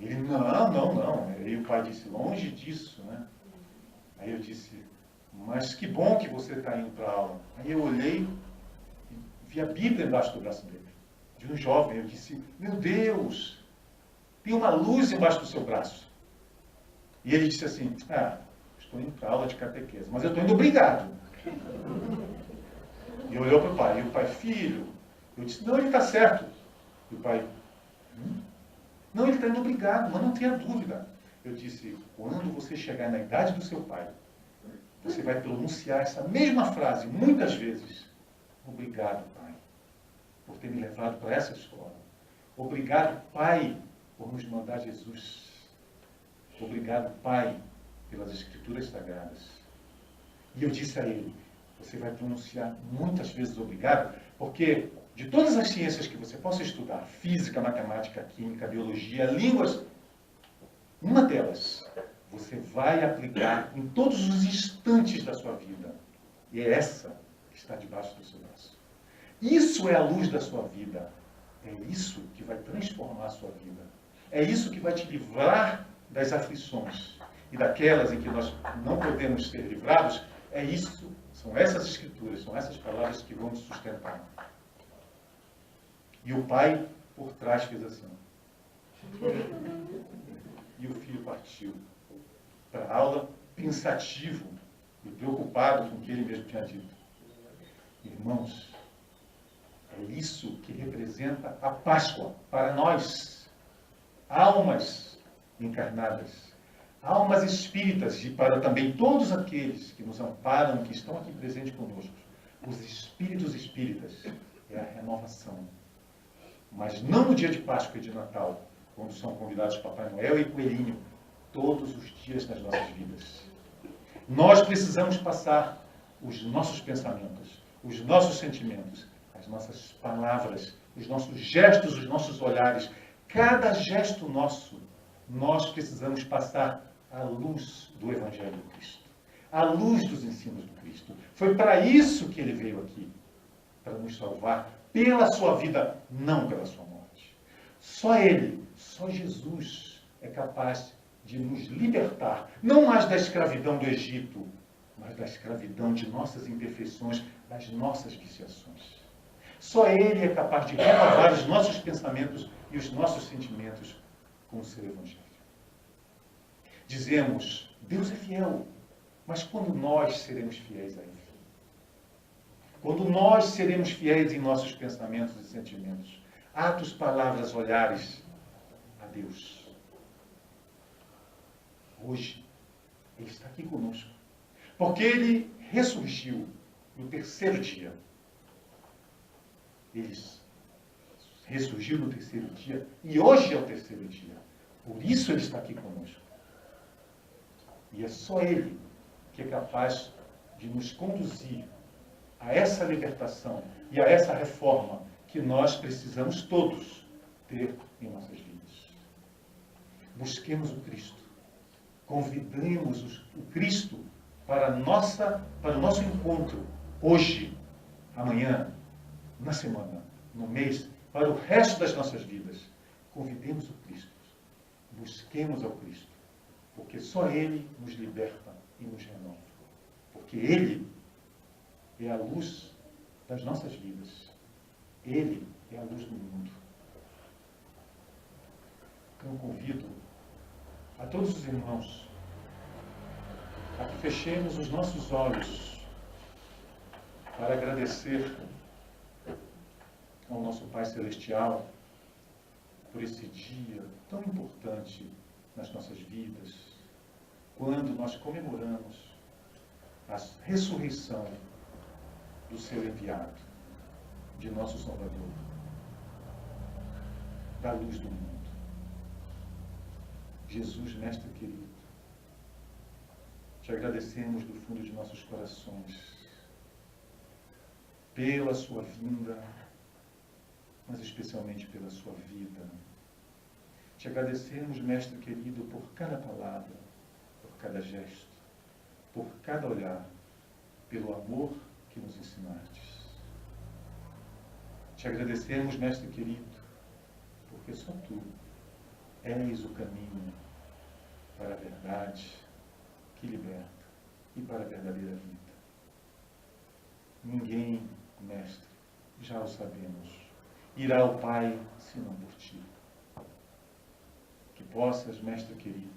Ele, não. E o pai disse, longe disso, né? Aí eu disse, mas que bom que você está indo para a aula. Aí eu olhei e vi a Bíblia embaixo do braço dele, de um jovem. Eu disse, meu Deus, tem uma luz embaixo do seu braço. E ele disse assim, estou indo para a aula de catequese, mas eu estou indo obrigado. E olhou para o pai, e o pai, filho, eu disse, não, ele está certo. E o pai, não, ele está indo obrigado, mas não tenha dúvida. Eu disse, quando você chegar na idade do seu pai, você vai pronunciar essa mesma frase muitas vezes. Obrigado, pai, por ter me levado para essa escola. Obrigado, pai, por nos mandar Jesus. Obrigado, pai, pelas Escrituras Sagradas. E eu disse a ele, você vai pronunciar muitas vezes obrigado, porque de todas as ciências que você possa estudar, física, matemática, química, biologia, línguas, uma delas você vai aplicar em todos os instantes da sua vida. E é essa que está debaixo do seu braço. Isso é a luz da sua vida. É isso que vai transformar a sua vida. É isso que vai te livrar das aflições. E daquelas em que nós não podemos ser livrados, é isso, são essas escrituras, são essas palavras que vão nos sustentar. E o pai, por trás, fez assim. E o filho partiu para a aula, pensativo e preocupado com o que ele mesmo tinha dito. Irmãos, é isso que representa a Páscoa para nós, almas encarnadas, almas espíritas, e para também todos aqueles que nos amparam, que estão aqui presentes conosco. Os espíritos espíritas é a renovação. Mas não no dia de Páscoa e de Natal, quando são convidados Papai Noel e Coelhinho, todos os dias nas nossas vidas. Nós precisamos passar os nossos pensamentos, os nossos sentimentos, as nossas palavras, os nossos gestos, os nossos olhares. Cada gesto nosso, nós precisamos passar a luz do Evangelho do Cristo, a luz dos ensinos do Cristo. Foi para isso que ele veio aqui, para nos salvar pela sua vida, não pela sua morte. Só ele, só Jesus é capaz de nos libertar, não mais da escravidão do Egito, mas da escravidão de nossas imperfeições, das nossas viciações. Só ele é capaz de renovar os nossos pensamentos e os nossos sentimentos com o seu Evangelho. Dizemos, Deus é fiel, mas quando nós seremos fiéis a Ele? Quando nós seremos fiéis em nossos pensamentos e sentimentos, atos, palavras, olhares a Deus? Hoje, Ele está aqui conosco, porque Ele ressurgiu no terceiro dia. Ele ressurgiu no terceiro dia e hoje é o terceiro dia. Por isso Ele está aqui conosco. E é só Ele que é capaz de nos conduzir a essa libertação e a essa reforma que nós precisamos todos ter em nossas vidas. Busquemos o Cristo. Convidemos o Cristo para o nosso encontro hoje, amanhã, na semana, no mês, para o resto das nossas vidas. Convidemos o Cristo. Busquemos ao Cristo. Porque só Ele nos liberta e nos renova. Porque Ele é a luz das nossas vidas. Ele é a luz do mundo. Então, eu convido a todos os irmãos a que fechemos os nossos olhos para agradecer ao nosso Pai Celestial por esse dia tão importante nas nossas vidas, quando nós comemoramos a ressurreição do seu enviado, de nosso Salvador, da luz do mundo. Jesus, Mestre querido, te agradecemos do fundo de nossos corações pela sua vinda, mas especialmente pela sua vida. Te agradecemos, Mestre querido, por cada palavra, por cada gesto, por cada olhar, pelo amor que nos ensinastes. Te agradecemos, Mestre querido, porque só tu és o caminho para a verdade que liberta e para a verdadeira vida. Ninguém, Mestre, já o sabemos, irá ao Pai senão por ti. Que possas, Mestre querido,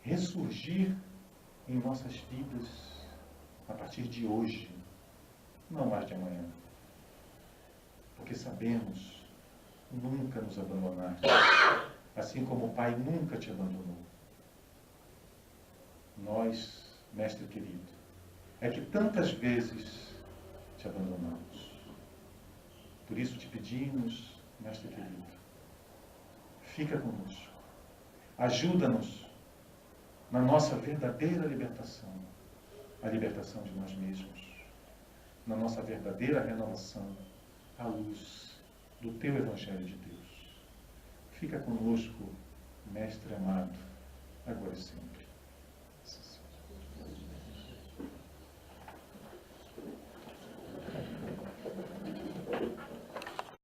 ressurgir em nossas vidas a partir de hoje, não mais de amanhã. Porque sabemos, nunca nos abandonaste, assim como o Pai nunca te abandonou. Nós, Mestre querido, é que tantas vezes te abandonamos. Por isso te pedimos, Mestre querido, fica conosco. Ajuda-nos na nossa verdadeira libertação, a libertação de nós mesmos, na nossa verdadeira renovação, à luz do teu Evangelho de Deus. Fica conosco, Mestre amado, agora e sempre.